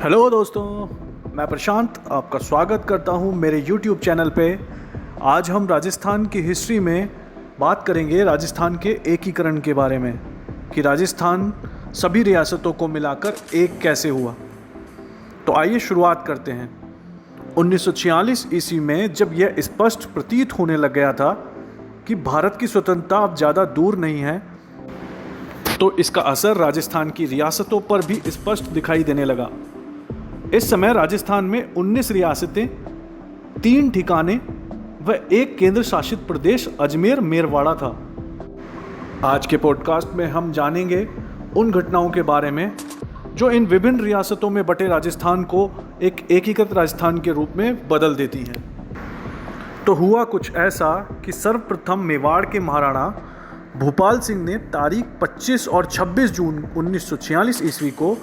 Hello दोस्तों, मैं प्रशांत आपका स्वागत करता हूं मेरे YouTube चैनल पे। आज हम राजस्थान की हिस्ट्री में बात करेंगे राजस्थान के एकीकरण के बारे में कि राजस्थान सभी रियासतों को मिलाकर एक कैसे हुआ। तो आइए शुरुआत करते हैं। 1946 ईस्वी में जब यह स्पष्ट प्रतीत होने लग गया था कि भारत की स्वतंत्रता अब ज़्यादा दूर नहीं है, तो इसका असर राजस्थान की रियासतों पर भी स्पष्ट दिखाई देने लगा। इस समय राजस्थान में 19 रियासतें, 3 ठिकाने व एक केंद्र शासित प्रदेश अजमेर मेरवाड़ा था। आज के पॉडकास्ट में हम जानेंगे उन घटनाओं के बारे में जो इन विभिन्न रियासतों में बटे राजस्थान को एक एकीकृत राजस्थान के रूप में बदल देती हैं। तो हुआ कुछ ऐसा कि सर्वप्रथम मेवाड़ के महाराणा भूपाल सिंह ने तारीख 25 और 26 जून 1946 ईस्वी को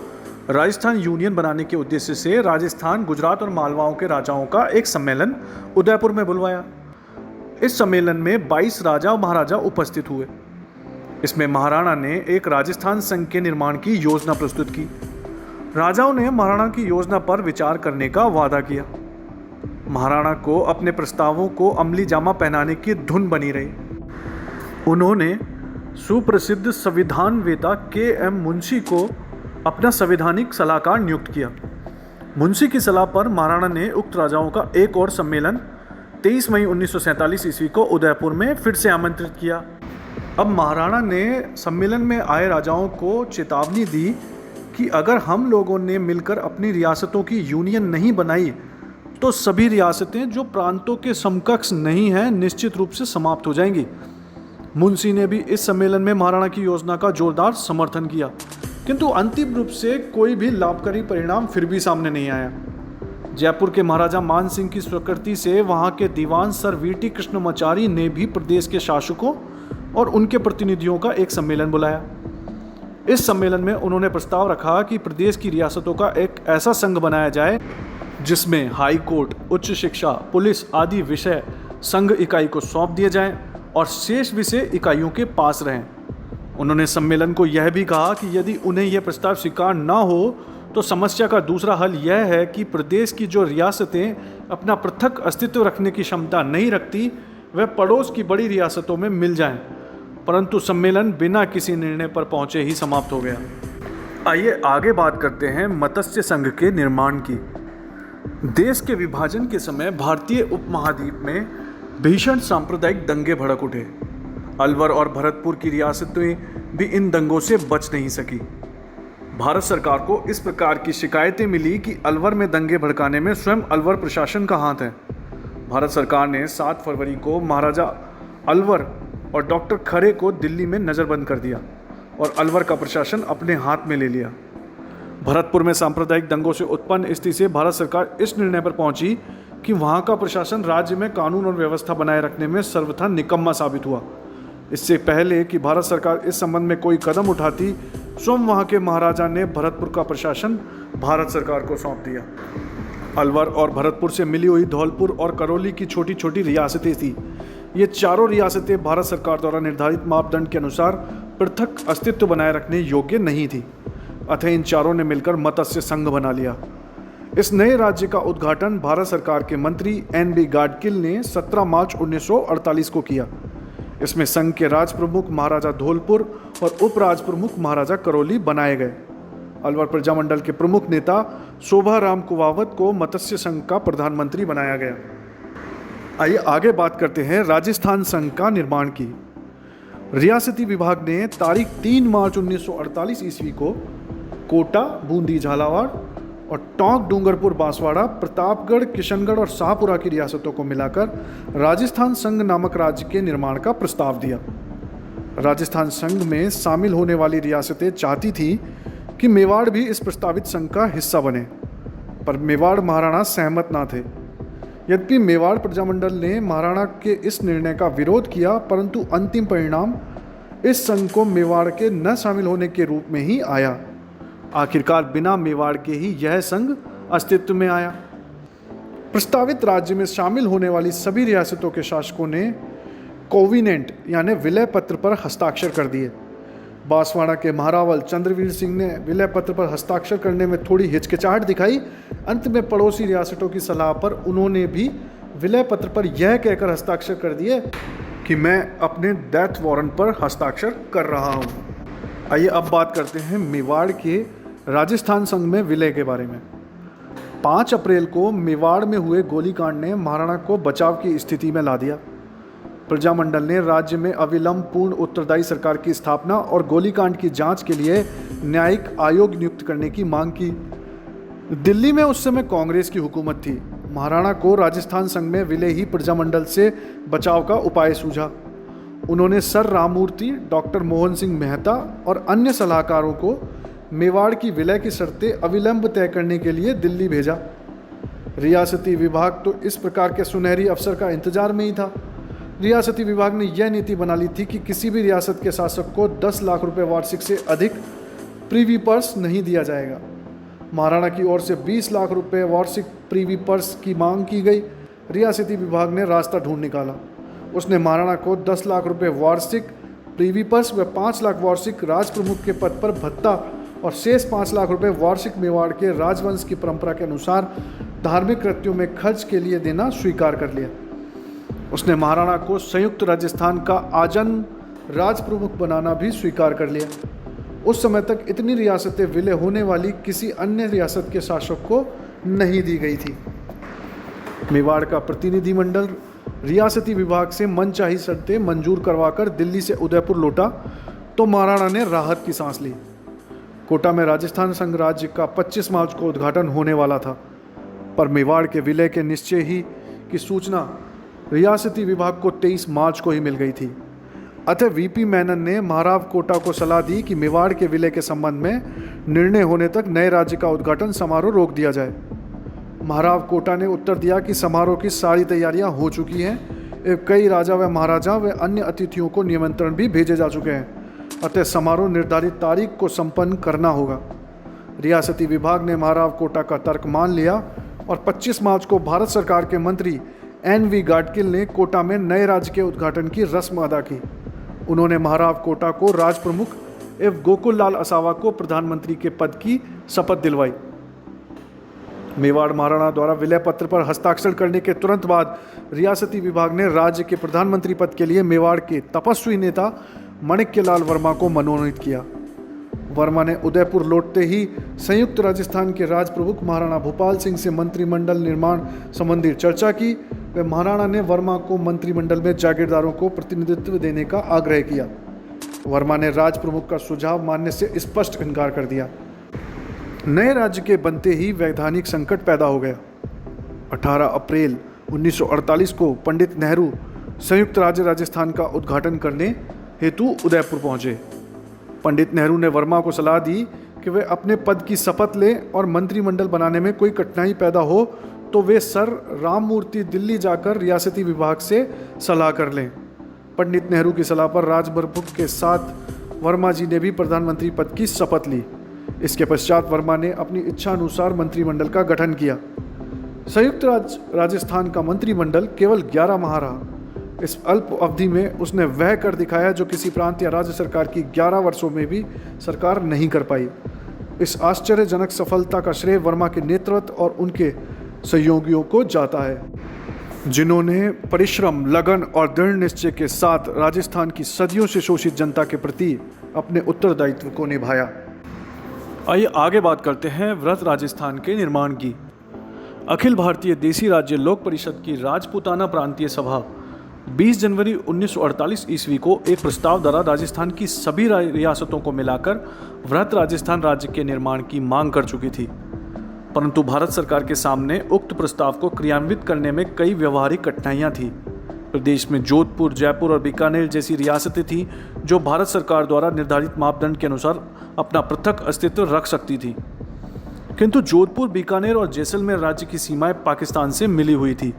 राजस्थान यूनियन बनाने के उद्देश्य से राजस्थान, गुजरात और मालवाओं के राजाओं का एक सम्मेलन उदयपुर में बुलवाया। इस सम्मेलन में 22 राजा और महाराजा उपस्थित हुए। इसमें महाराणा ने एक राजस्थान संघ के निर्माण की योजना प्रस्तुत की। राजाओं ने महाराणा की योजना पर विचार करने का वादा किया। महाराणा को अपने प्रस्तावों को अमली जामा पहनाने की धुन बनी रही। उन्होंने सुप्रसिद्ध संविधानवेता के.एम. मुंशी को अपना संवैधानिक सलाहकार नियुक्त किया। मुंशी की सलाह पर महाराणा ने उक्त राजाओं का एक और सम्मेलन 23 मई 1947 ईस्वी को उदयपुर में फिर से आमंत्रित किया। अब महाराणा ने सम्मेलन में आए राजाओं को चेतावनी दी कि अगर हम लोगों ने मिलकर अपनी रियासतों की यूनियन नहीं बनाई तो सभी रियासतें जो प्रांतों के समकक्ष नहीं हैं निश्चित रूप से समाप्त हो जाएंगी। मुंशी ने भी इस सम्मेलन में महाराणा की योजना का जोरदार समर्थन किया, किंतु अंतिम रूप से कोई भी लाभकारी परिणाम फिर भी सामने नहीं आया। जयपुर के महाराजा मान सिंह की स्वीकृति से वहां के दीवान सर वीटी कृष्णमाचारी ने भी प्रदेश के शासकों और उनके प्रतिनिधियों का एक सम्मेलन बुलाया। इस सम्मेलन में उन्होंने प्रस्ताव रखा कि प्रदेश की रियासतों का एक ऐसा संघ बनाया जाए जिसमें हाई कोर्ट, उच्च शिक्षा, पुलिस आदि विषय संघ इकाई को सौंप दिए जाएं और शेष विषय इकाइयों के पास रहें। उन्होंने सम्मेलन को यह भी कहा कि यदि उन्हें यह प्रस्ताव स्वीकार न हो तो समस्या का दूसरा हल यह है कि प्रदेश की जो रियासतें अपना पृथक अस्तित्व रखने की क्षमता नहीं रखती वह पड़ोस की बड़ी रियासतों में मिल जाएं। परंतु सम्मेलन बिना किसी निर्णय पर पहुंचे ही समाप्त हो गया। आइए आगे बात करते हैं मत्स्य संघ के निर्माण की। देश के विभाजन के समय भारतीय उपमहाद्वीप में भीषण सांप्रदायिक दंगे भड़क उठे। अलवर और भरतपुर की रियासतें भी इन दंगों से बच नहीं सकी। भारत सरकार को इस प्रकार की शिकायतें मिली कि अलवर में दंगे भड़काने में स्वयं अलवर प्रशासन का हाथ है। भारत सरकार ने 7 फरवरी को महाराजा अलवर और डॉक्टर खरे को दिल्ली में नज़रबंद कर दिया और अलवर का प्रशासन अपने हाथ में ले लिया। भरतपुर में सांप्रदायिक दंगों से उत्पन्न स्थिति से भारत सरकार इस निर्णय पर पहुंची कि वहां का प्रशासन राज्य में कानून और व्यवस्था बनाए रखने में सर्वथा निकम्मा साबित हुआ। इससे पहले कि भारत सरकार इस संबंध में कोई कदम उठाती, स्वयं वहां के महाराजा ने भरतपुर का प्रशासन भारत सरकार को सौंप दिया। अलवर और भरतपुर से मिली हुई धौलपुर और करौली की छोटी छोटी रियासतें थी। ये चारों रियासतें भारत सरकार द्वारा निर्धारित मापदंड के अनुसार पृथक अस्तित्व बनाए रखने योग्य नहीं थी। अतः इन चारों ने मिलकर मत्स्य संघ बना लिया। इस नए राज्य का उद्घाटन भारत सरकार के मंत्री N.B. गाडगिल ने 17 मार्च 1948 को किया। इसमें संघ के राज प्रमुख महाराजा धौलपुर और उपराज प्रमुख महाराजा करौली बनाए गए। अलवर प्रजामंडल के प्रमुख नेता शोभाराम कुवावत को मत्स्य संघ का प्रधानमंत्री बनाया गया। आइए आगे बात करते हैं राजस्थान संघ का निर्माण की। रियासती विभाग ने तारीख 3 मार्च 1948 ईस्वी को कोटा, बूंदी, झालावाड़ और टोंक, डूंगरपुर, बांसवाड़ा, प्रतापगढ़, किशनगढ़ और शाहपुरा की रियासतों को मिलाकर राजस्थान संघ नामक राज्य के निर्माण का प्रस्ताव दिया। राजस्थान संघ में शामिल होने वाली रियासतें चाहती थी कि मेवाड़ भी इस प्रस्तावित संघ का हिस्सा बने, पर मेवाड़ महाराणा सहमत ना थे। यद्यपि मेवाड़ प्रजामंडल ने महाराणा के इस निर्णय का विरोध किया, परंतु अंतिम परिणाम इस संघ को मेवाड़ के न शामिल होने के रूप में ही आया। आखिरकार बिना मेवाड़ के ही यह संघ अस्तित्व में आया। प्रस्तावित राज्य में शामिल होने वाली सभी रियासतों के शासकों ने कोविनेंट यानी विलय पत्र पर हस्ताक्षर कर दिए, बांसवाड़ा के महारावल चंद्रवीर सिंह ने विलय पत्र पर हस्ताक्षर करने में थोड़ी हिचकिचाहट दिखाई। अंत में पड़ोसी रियासतों की सलाह पर उन्होंने भी विलय पत्र पर यह कहकर हस्ताक्षर कर दिए कि मैं अपने डेथ वारंट पर हस्ताक्षर कर रहा हूँ। आइए अब बात करते हैं मेवाड़ के राजस्थान संघ में विलय के बारे में। 5 अप्रैल को मेवाड़ में हुए गोलीकांड ने महाराणा को बचाव की स्थिति में ला दिया। प्रजामंडल ने राज्य में अविलंब पूर्ण उत्तरदायी सरकार की स्थापना और गोलीकांड की जांच के लिए न्यायिक आयोग नियुक्त करने की मांग की। दिल्ली में उस समय कांग्रेस की हुकूमत थी। महाराणा को राजस्थान संघ में विलय ही प्रजामंडल से बचाव का उपाय सूझा। उन्होंने सर राममूर्ति, डॉक्टर मोहन सिंह मेहता और अन्य सलाहकारों को मेवाड़ की विलय की शर्तें अविलंब तय करने के लिए दिल्ली भेजा। रियासती विभाग तो इस प्रकार के सुनहरी अवसर का इंतजार में ही था। रियासती विभाग ने यह नीति बना ली थी कि किसी भी रियासत के शासक को 10 लाख रुपए वार्षिक से अधिक प्रीवी पर्स नहीं दिया जाएगा। महाराणा की ओर से 20 लाख रुपए वार्षिक प्रीवी पर्स की मांग की गई। रियासती विभाग ने रास्ता ढूंढ निकाला। उसने महाराणा को 10 लाख रुपए वार्षिक प्रीवी पर्स व 5 लाख वार्षिक राज प्रमुख के पद पर भत्ता और शेष 5 लाख रुपए वार्षिक मेवाड़ के राजवंश की परंपरा के अनुसार धार्मिक कृत्यों में खर्च के लिए देना स्वीकार कर लिया। उसने महाराणा को संयुक्त राजस्थान का आजन्म राज प्रमुख बनाना भी स्वीकार कर लिया। उस समय तक इतनी रियासतें विलय होने वाली किसी अन्य रियासत के शासक को नहीं दी गई थी। मेवाड़ का प्रतिनिधिमंडल रियासती विभाग से मनचाही शर्तें मंजूर करवाकर दिल्ली से उदयपुर लौटा तो महाराणा ने राहत की सांस ली। कोटा में राजस्थान संघ राज्य का 25 मार्च को उद्घाटन होने वाला था, पर मेवाड़ के विलय के निश्चय ही की सूचना रियासती विभाग को 23 मार्च को ही मिल गई थी। अतः वीपी मेनन ने महाराव कोटा को सलाह दी कि मेवाड़ के विलय के संबंध में निर्णय होने तक नए राज्य का उद्घाटन समारोह रोक दिया जाए। महाराव कोटा ने उत्तर दिया कि समारोह की सारी तैयारियां हो चुकी हैं। कई राजा व महाराजा व अन्य अतिथियों को निमंत्रण भी भेजे जा चुके हैं, अतः समारोह निर्धारित तारीख को संपन्न करना होगा। रियासती विभाग ने महाराव कोटा का तर्क मान लिया और 25 मार्च को भारत सरकार के मंत्री NV गाडगिल ने कोटा में नए राज्य के उद्घाटन की रस्म अदा की। उन्होंने महाराव कोटा को राज प्रमुख एवं गोकुल लाल असावा को प्रधानमंत्री के पद की शपथ दिलवाई। मेवाड़ महाराणा द्वारा विलय पत्र पर हस्ताक्षर करने के तुरंत बाद रियासती विभाग ने राज्य के प्रधानमंत्री पद के लिए मेवाड़ के तपस्वी नेता माणिक्यलाल वर्मा को मनोनीत किया। वर्मा ने उदयपुर लौटते ही संयुक्त राजस्थान के राज प्रमुख महाराणा भूपाल सिंह से मंत्रिमंडल निर्माण संबंधी चर्चा की व महाराणा ने वर्मा को मंत्रिमंडल में जागीरदारों को प्रतिनिधित्व देने का आग्रह किया। वर्मा ने राज प्रमुख का सुझाव मानने से स्पष्ट इनकार कर दिया। नए राज्य के बनते ही वैधानिक संकट पैदा हो गया। 18 अप्रैल 1948 को पंडित नेहरू संयुक्त राज्य राजस्थान का उद्घाटन करने हेतु उदयपुर पहुंचे। पंडित नेहरू ने वर्मा को सलाह दी कि वे अपने पद की शपथ लें और मंत्रिमंडल बनाने में कोई कठिनाई पैदा हो तो वे सर राममूर्ति दिल्ली जाकर रियासती विभाग से सलाह कर लें। पंडित नेहरू की सलाह पर राज प्रमुख के साथ वर्मा जी ने भी प्रधानमंत्री पद की शपथ ली। इसके पश्चात वर्मा ने अपनी इच्छा अनुसार मंत्रिमंडल का गठन किया। संयुक्त राजस्थान का मंत्रिमंडल केवल 11 माह रहा। इस अल्प अवधि में उसने वह कर दिखाया जो किसी प्रांत या राज्य सरकार की 11 वर्षों में भी सरकार नहीं कर पाई। इस आश्चर्यजनक सफलता का श्रेय वर्मा के नेतृत्व और उनके सहयोगियों को जाता है, जिन्होंने परिश्रम, लगन और दृढ़ निश्चय के साथ राजस्थान की सदियों से शोषित जनता के प्रति अपने उत्तरदायित्व को निभाया। आइए आगे बात करते हैं वृहत राजस्थान के निर्माण की। अखिल भारतीय देसी राज्य लोक परिषद की राजपूताना प्रांतीय सभा 20 जनवरी 1948 ईस्वी को एक प्रस्ताव द्वारा राजस्थान की सभी रियासतों को मिलाकर वृहत राजस्थान राज्य के निर्माण की मांग कर चुकी थी, परंतु भारत सरकार के सामने उक्त प्रस्ताव को क्रियान्वित करने में कई व्यवहारिक कठिनाइयां थीं। प्रदेश में जोधपुर, जयपुर और बीकानेर जैसी रियासतें थीं जो भारत सरकार द्वारा निर्धारित मापदंड के अनुसार अपना पृथक अस्तित्व रख सकती थी, किंतु जोधपुर, बीकानेर और जैसलमेर राज्य की सीमाएं पाकिस्तान से मिली हुई थी,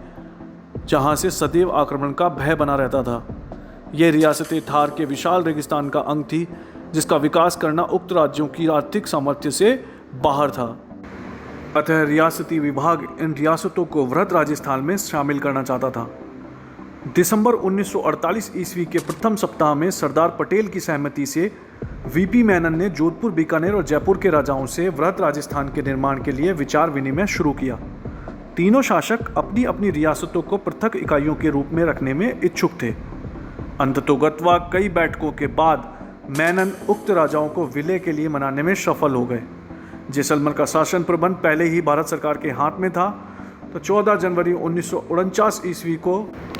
जहां से सदैव आक्रमण का भय बना रहता था। ये रियासतें थार के विशाल रेगिस्तान का अंग थी, जिसका विकास करना उक्त राज्यों की आर्थिक सामर्थ्य से बाहर था। अतः रियासती विभाग इन रियासतों को वृहत राजस्थान में शामिल करना चाहता था। दिसंबर 1948 ईस्वी के प्रथम सप्ताह में सरदार पटेल की सहमति से वीपी मेनन ने जोधपुर, बीकानेर और जयपुर के राजाओं से वृहत राजस्थान के निर्माण के लिए विचार विनिमय शुरू किया। तीनों शासक अपनी अपनी रियासतों को पृथक इकाइयों के रूप में रखने में इच्छुक थे। अंततोगत्वा कई बैठकों के बाद मेनन उक्त राजाओं को विलय के लिए मनाने में सफल हो गए। जैसलमेर का शासन प्रबंध पहले ही भारत सरकार के हाथ में था, तो 14 जनवरी 1949 ईस्वी को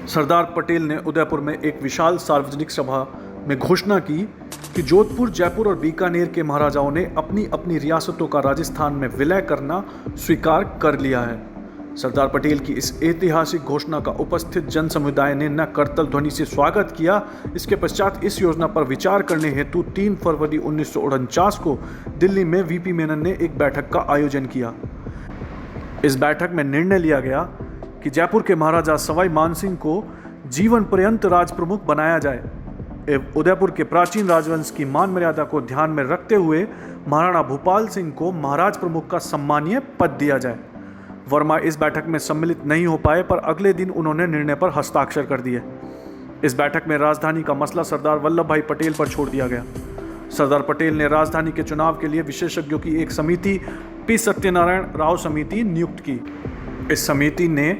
सरदार पटेल ने उदयपुर में एक विशाल सार्वजनिक सभा में घोषणा की कि जोधपुर, जयपुर और बीकानेर के महाराजाओं ने अपनी अपनी रियासतों का राजस्थान में विलय करना स्वीकार कर लिया है। सरदार पटेल की इस ऐतिहासिक घोषणा का उपस्थित जन समुदाय ने न करतल ध्वनि से स्वागत किया। इसके पश्चात इस योजना पर विचार करने हेतु 3 फरवरी 1949 को दिल्ली में वीपी मेनन ने एक बैठक का आयोजन किया। इस बैठक में निर्णय लिया गया कि जयपुर के महाराजा सवाई मानसिंह को जीवन पर्यंत राज प्रमुख बनाया जाए एवं उदयपुर के प्राचीन राजवंश की मान मर्यादा को ध्यान में रखते हुए महाराणा भूपाल सिंह को महाराज प्रमुख का सम्मानीय पद दिया जाए। वर्मा इस बैठक में सम्मिलित नहीं हो पाए, पर अगले दिन उन्होंने निर्णय पर हस्ताक्षर कर दिए। इस बैठक में राजधानी का मसला सरदार वल्लभ भाई पटेल पर छोड़ दिया गया। सरदार पटेल ने राजधानी के चुनाव के लिए विशेषज्ञों की एक समिति पी सत्यनारायण राव समिति नियुक्त की। इस समिति ने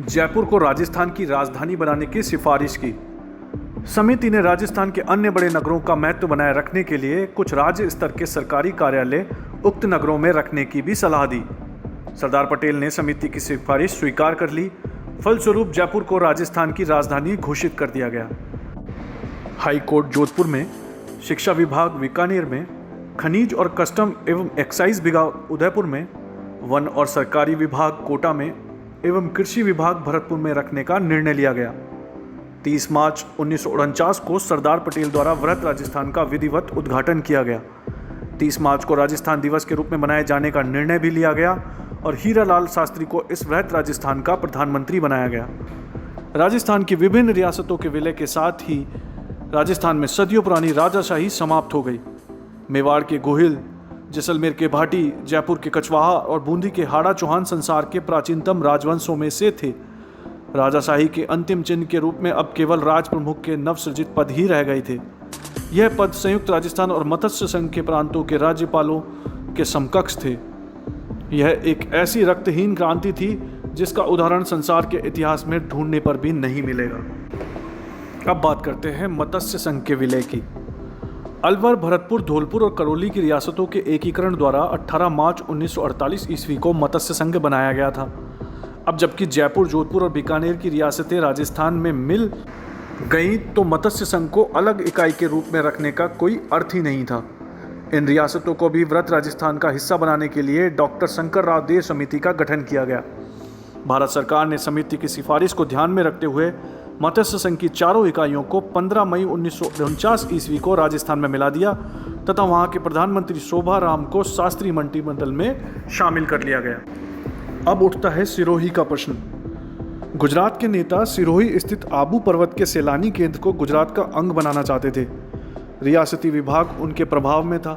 जयपुर को राजस्थान की राजधानी बनाने की सिफारिश की। समिति ने राजस्थान के अन्य बड़े नगरों का महत्व बनाए रखने के लिए कुछ राज्य स्तर के सरकारी कार्यालय उक्त नगरों में रखने की भी सलाह दी। सरदार पटेल ने समिति की सिफारिश स्वीकार कर ली। फलस्वरूप जयपुर को राजस्थान की राजधानी घोषित कर दिया गया। हाई कोर्ट जोधपुर में, शिक्षा विभाग बीकानेर में, खनिज और कस्टम एवं एक्साइज विभाग उदयपुर में, वन और सरकारी विभाग कोटा में एवं कृषि विभाग भरतपुर में रखने का निर्णय लिया गया। 30 मार्च 1949 को सरदार पटेल द्वारा वृहत राजस्थान का विधिवत उद्घाटन किया गया। 30 मार्च को राजस्थान दिवस के रूप में मनाए जाने का निर्णय भी लिया गया और हीरालाल शास्त्री को इस वृहत राजस्थान का प्रधानमंत्री बनाया गया। राजस्थान की विभिन्न रियासतों के विलय के साथ ही राजस्थान में सदियों पुरानी राजाशाही समाप्त हो गई। मेवाड़ के गोहिल, जैसलमेर के भाटी, जयपुर के कछवाहा और बूंदी के हाड़ा चौहान संसार के प्राचीनतम राजवंशों में से थे। राजाशाही के अंतिम चिन्ह के रूप में अब केवल राज प्रमुख के नवसृजित पद ही रह गए थे। यह पद संयुक्त राजस्थान और मत्स्य संघ के प्रांतों के राज्यपालों के समकक्ष थे। यह एक ऐसी रक्तहीन क्रांति थी जिसका उदाहरण संसार के इतिहास में ढूंढने पर भी नहीं मिलेगा। अब बात करते हैं मत्स्य संघ के विलय की। अलवर, भरतपुर, धौलपुर और करौली की रियासतों के एकीकरण द्वारा 18 मार्च 1948 ईस्वी को मत्स्य संघ बनाया गया था। अब जबकि जयपुर, जोधपुर और बीकानेर की रियासतें राजस्थान में मिल गई, तो मत्स्य संघ को अलग इकाई के रूप में रखने का कोई अर्थ ही नहीं था। इन रियासतों को भी वृहत राजस्थान का हिस्सा बनाने के लिए डॉक्टर शंकरराव देव समिति का गठन किया गया। भारत सरकार ने समिति की सिफारिश को ध्यान में रखते हुए मत्स्य संघ की चारों इकाइयों को 15 मई 1949 ईस्वी को राजस्थान में मिला दिया तथा वहां के प्रधानमंत्री शोभाराम को शास्त्री मंत्रिमंडल में शामिल कर लिया गया। अब उठता है सिरोही का प्रश्न। गुजरात के नेता सिरोही स्थित आबू पर्वत के सैलानी केंद्र को गुजरात का अंग बनाना चाहते थे। रियासती विभाग उनके प्रभाव में था,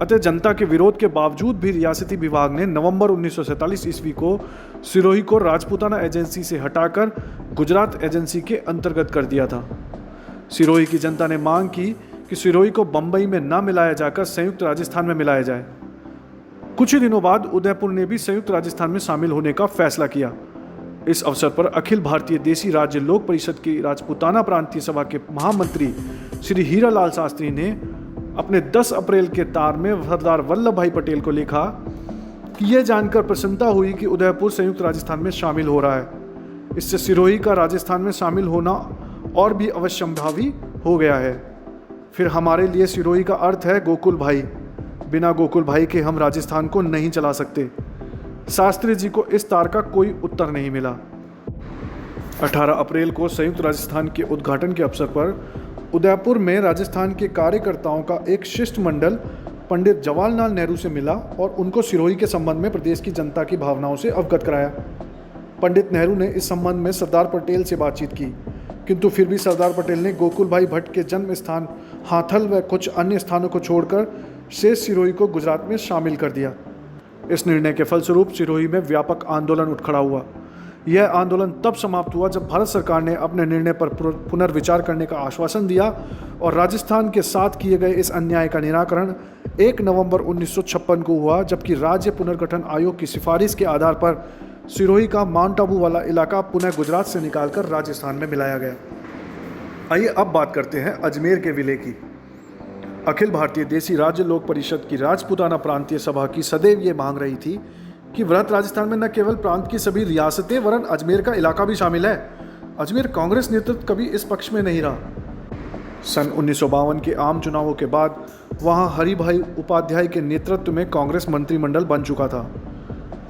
अतः जनता के विरोध के बावजूद भी रियासती विभाग ने नवंबर 1947 ईस्वी को सिरोही को राजपूताना एजेंसी से हटाकर गुजरात एजेंसी के अंतर्गत कर दिया था। सिरोही की जनता ने मांग की कि सिरोही को बंबई में न मिलाया जाकर संयुक्त राजस्थान में मिलाया जाए। कुछ ही दिनों बाद उदयपुर ने भी संयुक्त राजस्थान में शामिल होने का फैसला किया। इस अवसर पर अखिल भारतीय देसी राज्य लोक परिषद की राजपूताना प्रांतीय सभा के महामंत्री श्री हीरालाल शास्त्री ने अपने 10 अप्रैल के तार में सरदार वल्लभ भाई पटेल को लिखा कि यह जानकर प्रसन्नता हुई कि उदयपुर संयुक्त राजस्थान में शामिल हो रहा है। इससे सिरोही का राजस्थान में शामिल होना और भी अवश्यंभावी हो गया है। फिर हमारे लिए सिरोही का अर्थ है गोकुल भाई। बिना गोकुल भाई के हम राजस्थान को नहीं चला सकते। शास्त्री जी को इस तार का कोई उत्तर नहीं मिला। 18 अप्रैल को संयुक्त राजस्थान के उद्घाटन के अवसर पर उदयपुर में राजस्थान के कार्यकर्ताओं का एक शिष्टमंडल पंडित जवाहरलाल नेहरू से मिला और उनको सिरोही के संबंध में प्रदेश की जनता की भावनाओं से अवगत कराया। पंडित नेहरू ने इस संबंध में सरदार पटेल से बातचीत की, किंतु फिर भी सरदार पटेल ने गोकुल भाई भट्ट के जन्म स्थान हाथल व कुछ अन्य स्थानों को छोड़कर शेष सिरोही को गुजरात में शामिल कर दिया। इस निर्णय के फलस्वरूप सिरोही में व्यापक आंदोलन उठ खड़ा हुआ। यह आंदोलन तब समाप्त हुआ जब भारत सरकार ने अपने निर्णय पर पुनर्विचार करने का आश्वासन दिया और राजस्थान के साथ किए गए इस अन्याय का निराकरण 1 नवंबर 1956 को हुआ, जबकि राज्य पुनर्गठन आयोग की सिफारिश के आधार पर सिरोही का माउंट आबू वाला इलाका पुनः गुजरात से निकालकर राजस्थान में मिलाया गया। आइए अब बात करते हैं अजमेर के विलय की। अखिल भारतीय देसी राज्य लोक परिषद की राजपूताना प्रांतीय सभा की सदैव ये मांग रही थी कि वृहत राजस्थान में न केवल प्रांत की सभी रियासतें वरन अजमेर का इलाका भी शामिल है। अजमेर कांग्रेस नेतृत्व कभी इस पक्ष में नहीं रहा। सन 1952 के आम चुनावों के बाद वहां हरिभाई उपाध्याय के नेतृत्व में कांग्रेस मंत्रिमंडल बन चुका था।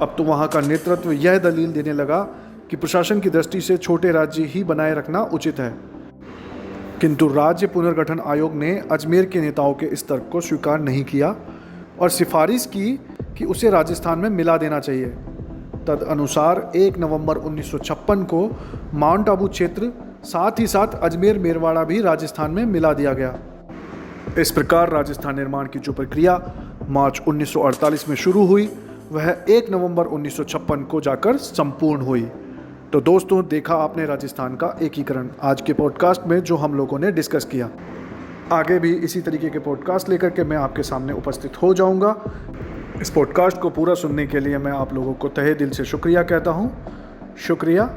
अब तो वहां का नेतृत्व यह दलील देने लगा कि प्रशासन की दृष्टि से छोटे राज्य ही बनाए रखना उचित है, किंतु राज्य पुनर्गठन आयोग ने अजमेर के नेताओं के इस तर्क को स्वीकार नहीं किया और सिफारिश की कि उसे राजस्थान में मिला देना चाहिए। तदनुसार 1 नवंबर 1956 को माउंट आबू क्षेत्र साथ ही साथ अजमेर मेरवाड़ा भी राजस्थान में मिला दिया गया। इस प्रकार राजस्थान निर्माण की जो प्रक्रिया मार्च 1948 में शुरू हुई वह 1 नवंबर 1956 को जाकर संपूर्ण हुई। तो दोस्तों, देखा आपने राजस्थान का एकीकरण आज के पॉडकास्ट में जो हम लोगों ने डिस्कस किया। आगे भी इसी तरीके के पॉडकास्ट लेकर के मैं आपके सामने उपस्थित हो जाऊंगा। इस पॉडकास्ट को पूरा सुनने के लिए मैं आप लोगों को तहे दिल से शुक्रिया कहता हूं। शुक्रिया।